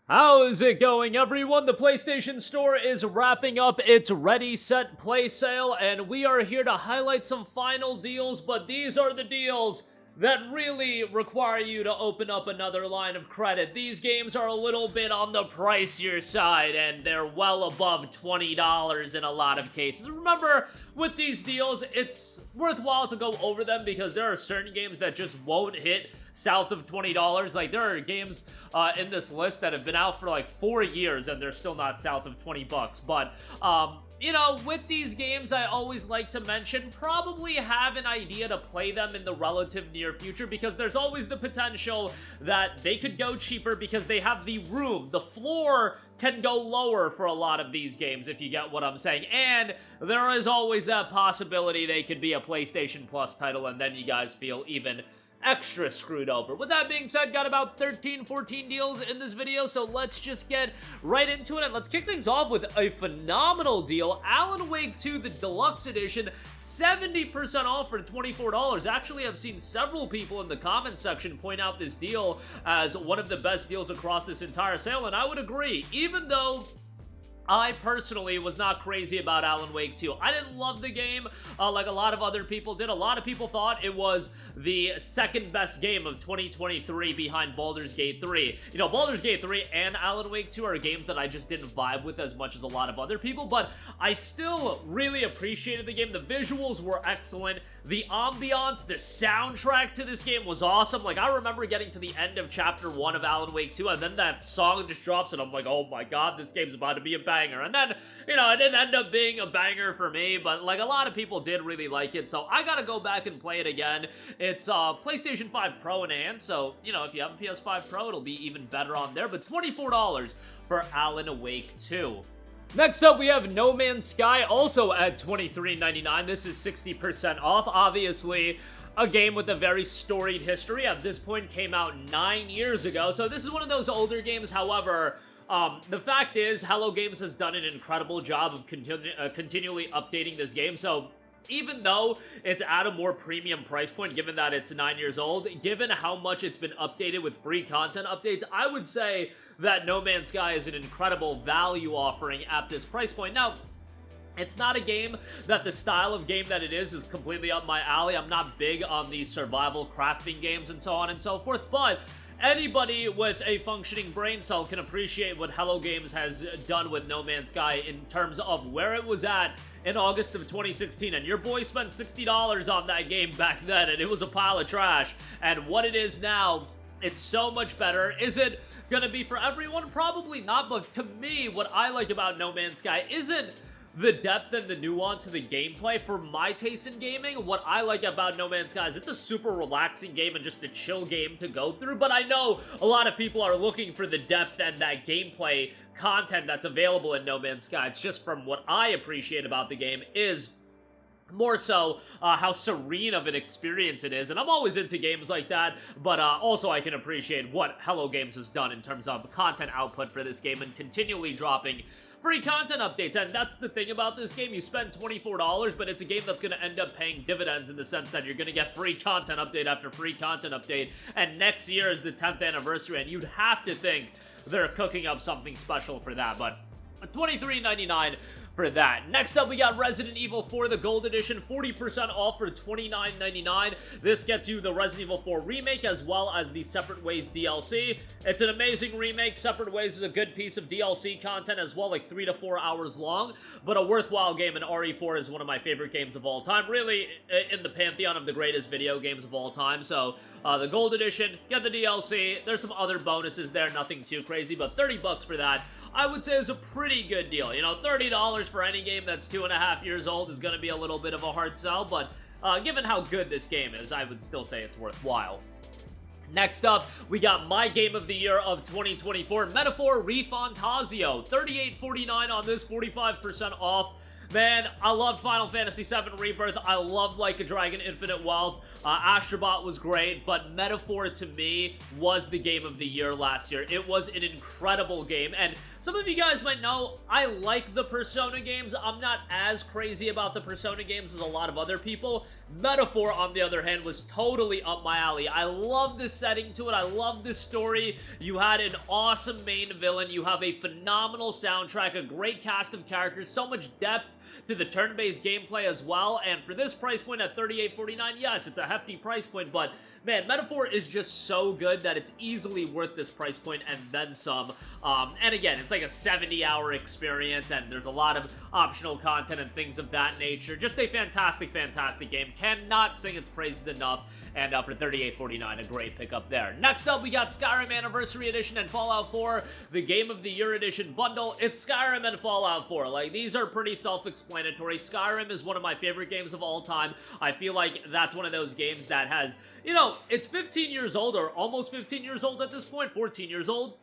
How is it going, everyone? The PlayStation Store is wrapping up its Ready, Set, Play sale, and we are here to highlight some final deals, but these are the deals that really require you to open up another line of credit. These games are a little bit on the pricier side, and they're well above $20 in a lot of cases. Remember, with these deals, it's worthwhile to go over them because there are certain games that just won't hit south of $20. Like, there are games in this list that have been out for like 4 years and they're still not south of 20 bucks. But, you know, with these games, I always like to mention, probably have an idea to play them in the relative near future because there's always the potential that they could go cheaper because they have the room. The floor can go lower for a lot of these games, if you get what I'm saying. And there is always that possibility they could be a PlayStation Plus title and then you guys feel even extra screwed over. With that being said, got about 13, 14 deals in this video, so let's just get right into it, and let's kick things off with a phenomenal deal. Alan Wake 2, the Deluxe Edition, 70% off for $24. Actually, I've seen several people in the comment section point out this deal as one of the best deals across this entire sale, and I would agree, even though I personally was not crazy about Alan Wake 2. I didn't love the game like a lot of other people did. A lot of people thought it was the second best game of 2023 behind Baldur's Gate 3. You know, Baldur's Gate 3 and Alan Wake 2 are games that I just didn't vibe with as much as a lot of other people, but I still really appreciated the game. The visuals were excellent. The ambiance, the soundtrack to this game was awesome. Like, I remember getting to the end of Chapter 1 of Alan Wake 2, and then that song just drops, and I'm like, oh my god, this game's about to be a banger. And then, you know, it didn't end up being a banger for me, but, like, a lot of people did really like it, so I gotta go back and play it again. It's PlayStation 5 Pro in hand, so, you know, if you have a PS5 Pro, it'll be even better on there, but $24 for Alan Wake 2. Next up, we have No Man's Sky, also at $23.99. This is 60% off. Obviously, a game with a very storied history. At this point, came out 9 years ago, so this is one of those older games. However, the fact is, Hello Games has done an incredible job of continually updating this game, so even though it's at a more premium price point, given that it's 9 years old, given how much it's been updated with free content updates, I would say that No Man's Sky is an incredible value offering at this price point. Now, it's not a game that the style of game that it is completely up my alley. I'm not big on the survival crafting games and so on and so forth, but anybody with a functioning brain cell can appreciate what Hello Games has done with No Man's Sky in terms of where it was at in August of 2016, and your boy spent $60 on that game back then, and it was a pile of trash, and what it is now, it's so much better. Is it gonna be for everyone? Probably not, but to me, what I like about No Man's Sky isn't the depth and the nuance of the gameplay. For my taste in gaming, what I like about No Man's Sky is it's a super relaxing game and just a chill game to go through, but I know a lot of people are looking for the depth and that gameplay content that's available in No Man's Sky. It's just from what I appreciate about the game is more so how serene of an experience it is, and I'm always into games like that, but also I can appreciate what Hello Games has done in terms of content output for this game and continually dropping free content updates. And that's the thing about this game, you spend $24, but it's a game that's going to end up paying dividends in the sense that you're going to get free content update after free content update, and next year is the 10th anniversary, and you'd have to think they're cooking up something special for that, but $23.99 for that. Next up, we got Resident Evil 4, the Gold Edition, 40% off for $29.99. This gets you the Resident Evil 4 remake as well as the Separate Ways DLC. It's an amazing remake. Separate Ways is a good piece of DLC content as well, like 3 to 4 hours long, but a worthwhile game, and RE4 is one of my favorite games of all time, really in the pantheon of the greatest video games of all time. So the Gold Edition, get the DLC. There's some other bonuses there, nothing too crazy, but 30 bucks for that, I would say, is a pretty good deal. You know, $30 for any game that's 2.5 years old is going to be a little bit of a hard sell, but given how good this game is, I would still say it's worthwhile. Next up, we got my game of the year of 2024, Metaphor ReFantazio, $38.49 on this, 45% off. Man, I loved Final Fantasy VII Rebirth. I loved Like a Dragon Infinite Wealth. Astrobot was great, but Metaphor to me was the game of the year last year. It was an incredible game, and some of you guys might know I like the Persona games. I'm not as crazy about the Persona games as a lot of other people. Metaphor, on the other hand, was totally up my alley. I love the setting to it. I love the story. You had an awesome main villain. You have a phenomenal soundtrack, a great cast of characters, so much depth to the turn-based gameplay as well, and for this price point at $38.49, yes, it's a hefty price point, but man, Metaphor is just so good that it's easily worth this price point and then some. And again, it's like a 70-hour experience, and there's a lot of optional content and things of that nature. Just a fantastic, fantastic game. Cannot sing its praises enough. And for $38.49, a great pickup there. Next up, we got Skyrim Anniversary Edition and Fallout 4, the Game of the Year Edition bundle. It's Skyrim and Fallout 4. Like, these are pretty self-explanatory. Skyrim is one of my favorite games of all time. I feel like that's one of those games that has, you know, it's 15 years old, or almost 15 years old at this point, 14 years old.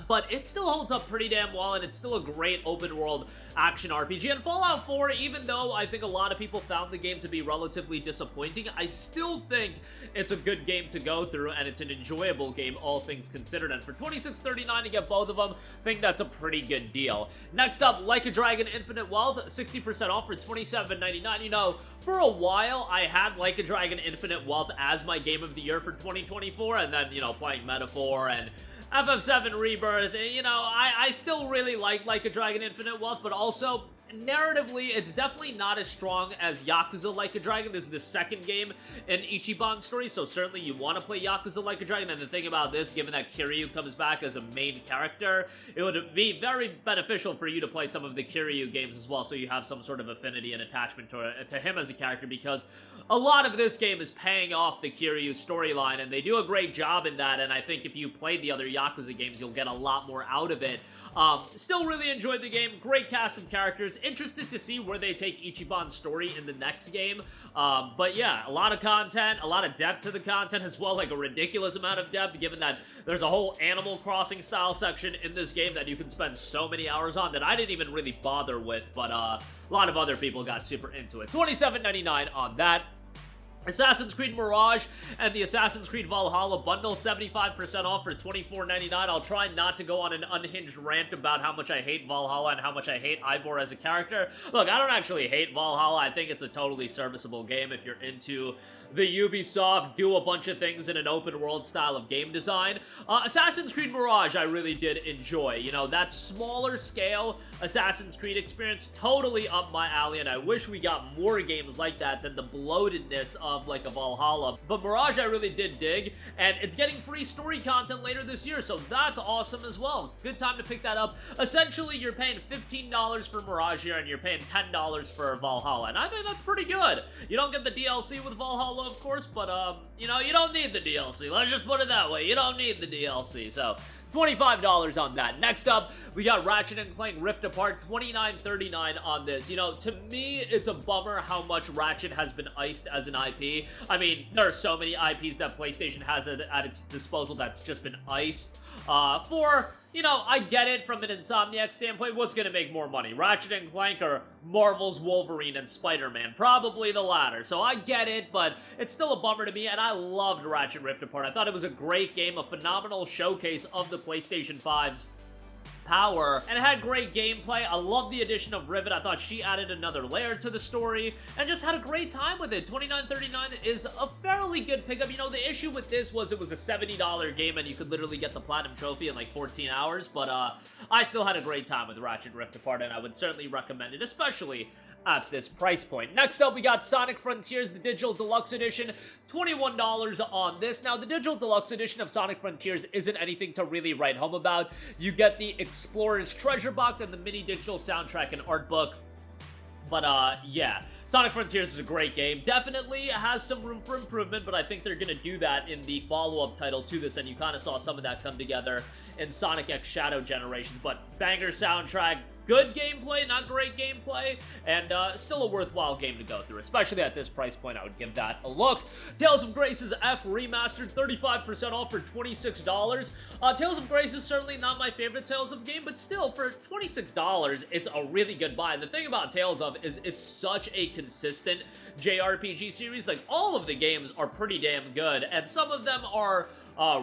But it still holds up pretty damn well, and it's still a great open-world action RPG. And Fallout 4, even though I think a lot of people found the game to be relatively disappointing, I still think it's a good game to go through, and it's an enjoyable game, all things considered. And for $26.39 to get both of them, I think that's a pretty good deal. Next up, Like a Dragon Infinite Wealth, 60% off for $27.99. You know, for a while, I had Like a Dragon Infinite Wealth as my game of the year for 2024, and then, you know, playing Metaphor and FF7 Rebirth, you know, I still really like a Dragon Infinite Wealth, but also, narratively, it's definitely not as strong as Yakuza Like a Dragon. This is the second game in Ichiban's story, so certainly you want to play Yakuza Like a Dragon, and the thing about this, given that Kiryu comes back as a main character, it would be very beneficial for you to play some of the Kiryu games as well, so you have some sort of affinity and attachment to him as a character, because a lot of this game is paying off the Kiryu storyline, and they do a great job in that, and I think if you play the other Yakuza games, you'll get a lot more out of it. Still really enjoyed the game. Great cast of characters. Interested to see where they take Ichiban's story in the next game. But yeah, a lot of content, a lot of depth to the content as well, like a ridiculous amount of depth, given that there's a whole Animal Crossing style section in this game that you can spend so many hours on that I didn't even really bother with, but a lot of other people got super into it. $27.99 on that. Assassin's Creed Mirage and the Assassin's Creed Valhalla bundle, 75% off for $24.99. I'll try not to go on an unhinged rant about how much I hate Valhalla and how much I hate Ivor as a character. Look, I don't actually hate Valhalla. I think it's a totally serviceable game if you're into the Ubisoft do a bunch of things in an open world style of game design. Assassin's Creed Mirage I really did enjoy. You know, that smaller scale Assassin's Creed experience, totally up my alley, and I wish we got more games like that than the bloatedness of like a Valhalla. But Mirage I really did dig, and it's getting free story content later this year, so that's awesome as well. Good time to pick that up. Essentially, you're paying $15 for Mirage here, and you're paying $10 for Valhalla, and I think that's pretty good. You don't get the DLC with Valhalla, of course, but, you know, you don't need the DLC. Let's just put it that way. You don't need the DLC, so $25 on that. Next up, we got Ratchet and Clank Rift Apart, $29.39 on this. You know, to me, it's a bummer how much Ratchet has been iced as an IP. I mean, there are so many IPs that PlayStation has at its disposal that's just been iced. You know, I get it from an Insomniac standpoint. What's going to make more money? Ratchet and Clank or Marvel's Wolverine and Spider-Man? Probably the latter. So I get it, but it's still a bummer to me, and I loved Ratchet Rift Apart. I thought it was a great game, a phenomenal showcase of the PlayStation 5's power, and it had great gameplay. I love the addition of Rivet. I thought she added another layer to the story, and just had a great time with it. $29.39 is a fairly good pickup. You know, the issue with this was it was a $70 game, and you could literally get the Platinum Trophy in like 14 hours, but I still had a great time with Ratchet Rift Apart, and I would certainly recommend it, especially at this price point. Next up, we got Sonic Frontiers, the Digital Deluxe Edition, $21 on this. Now, the Digital Deluxe Edition of Sonic Frontiers isn't anything to really write home about. You get the Explorer's Treasure Box and the mini digital soundtrack and art book. But, yeah, Sonic Frontiers is a great game. Definitely has some room for improvement, but I think they're going to do that in the follow-up title to this, and you kind of saw some of that come together in Sonic X Shadow Generations, but banger soundtrack, good gameplay, not great gameplay, and still a worthwhile game to go through, especially at this price point. I would give that a look. Tales of Grace's F Remastered, 35% off for $26. Tales of Grace is certainly not my favorite Tales of game, but still, for $26, it's a really good buy. And the thing about Tales of is it's such a consistent JRPG series. Like, all of the games are pretty damn good, and some of them are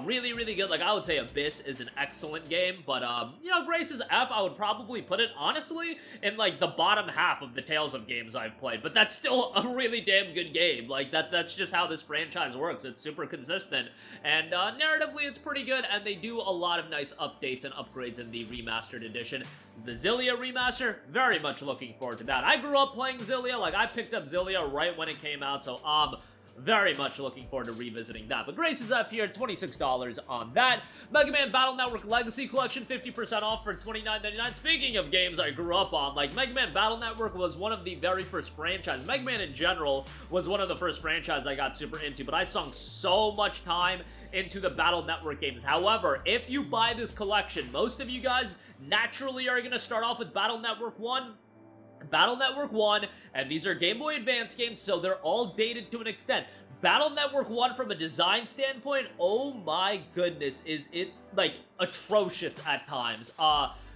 really, really good. Like, I would say Abyss is an excellent game, but, you know, Grace's F, I would probably put it, honestly, in, like, the bottom half of the Tales of games I've played, but that's still a really damn good game. Like, that's just how this franchise works. It's super consistent, and, narratively, it's pretty good, and they do a lot of nice updates and upgrades in the Remastered Edition. The Xillia remaster, very much looking forward to that. I grew up playing Xillia. Like, I picked up Xillia right when it came out, so, very much looking forward to revisiting that. But Grace is up here, $26 on that. Mega Man Battle Network Legacy Collection, 50% off for $29.99. Speaking of games I grew up on, like, Mega Man Battle Network was one of the very first franchises. Mega Man in general was one of the first franchises I got super into, but I sunk so much time into the Battle Network games. However, if you buy this collection, most of you guys naturally are going to start off with Battle Network 1, and these are Game Boy Advance games, so they're all dated to an extent. Battle Network 1, from a design standpoint, oh my goodness, is it, like, atrocious at times.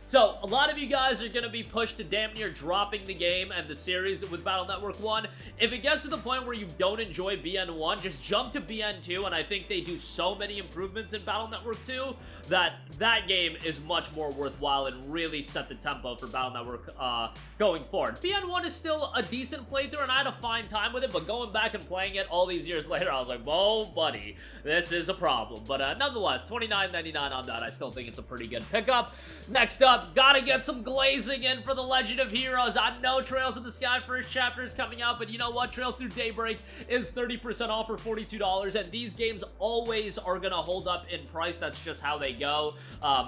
So, a lot of you guys are going to be pushed to damn near dropping the game and the series with Battle Network 1. If it gets to the point where you don't enjoy BN1, just jump to BN2, and I think they do so many improvements in Battle Network 2 that that game is much more worthwhile and really set the tempo for Battle Network going forward. BN1 is still a decent playthrough, and I had a fine time with it, but going back and playing it all these years later, I was like, oh, buddy, this is a problem. But nonetheless, $29.99 on that. I still think it's a pretty good pickup. Next up, gotta get some glazing in for the Legend of Heroes. I know Trails in the Sky first chapter is coming out, but you know what? Trails Through Daybreak is 30% off for $42, and these games always are gonna hold up in price. That's just how they go.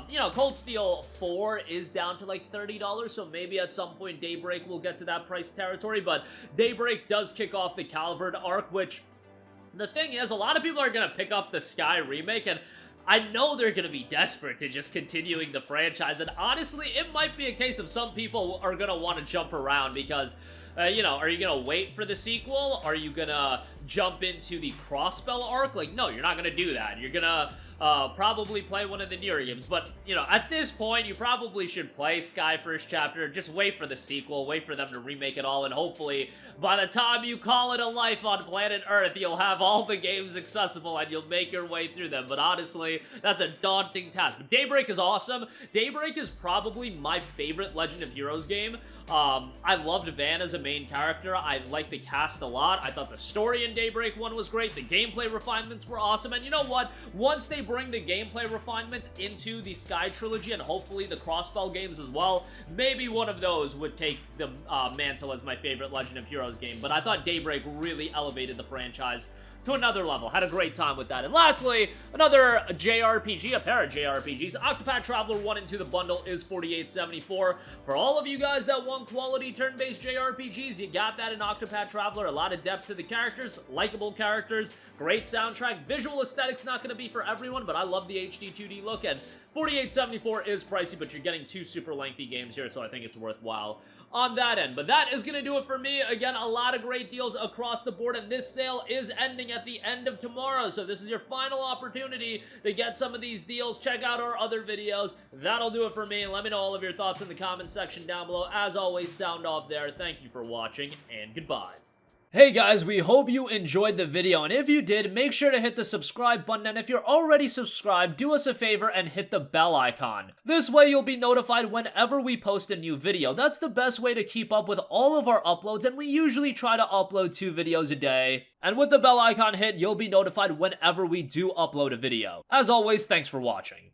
You know, Cold Steel 4 is down to like $30, so maybe at some point Daybreak will get to that price territory, but Daybreak does kick off the Calvard arc, which, the thing is, a lot of people are gonna pick up the Sky remake, and I know they're going to be desperate to just continuing the franchise, and honestly, it might be a case of some people are going to want to jump around because, you know, are you going to wait for the sequel? Are you going to jump into the Crossbell arc? Like, no, you're not going to do that. You're going to probably play one of the newer games, but, you know, at this point, you probably should play Sky First Chapter, just wait for the sequel, wait for them to remake it all, and hopefully, by the time you call it a life on planet Earth, you'll have all the games accessible, and you'll make your way through them, but honestly, that's a daunting task. But Daybreak is awesome. Daybreak is probably my favorite Legend of Heroes game. I loved Van as a main character. I liked the cast a lot. I thought the story in Daybreak 1 was great. The gameplay refinements were awesome. And you know what? Once they bring the gameplay refinements into the Sky Trilogy and hopefully the Crossbell games as well, maybe one of those would take the mantle as my favorite Legend of Heroes game. But I thought Daybreak really elevated the franchise to another level. Had a great time with that. And lastly, another JRPG, a pair of JRPGs. Octopath Traveler 1 and 2, the bundle is $48.74. For all of you guys that want quality turn-based JRPGs, you got that in Octopath Traveler. A lot of depth to the characters, likable characters, great soundtrack. Visual aesthetics not going to be for everyone, but I love the HD 2D look, and $48.74 is pricey, but you're getting two super lengthy games here, so I think it's worthwhile on that end. But that is going to do it for me. Again, a lot of great deals across the board, and this sale is ending at the end of tomorrow, so this is your final opportunity to get some of these deals. Check out our other videos. That'll do it for me. Let me know all of your thoughts in the comment section down below. As always, sound off there. Thank you for watching, and goodbye. Hey guys, we hope you enjoyed the video, and if you did, make sure to hit the subscribe button, and if you're already subscribed, do us a favor and hit the bell icon. This way you'll be notified whenever we post a new video. That's the best way to keep up with all of our uploads, and we usually try to upload 2 videos a day. And with the bell icon hit, you'll be notified whenever we do upload a video. As always, thanks for watching.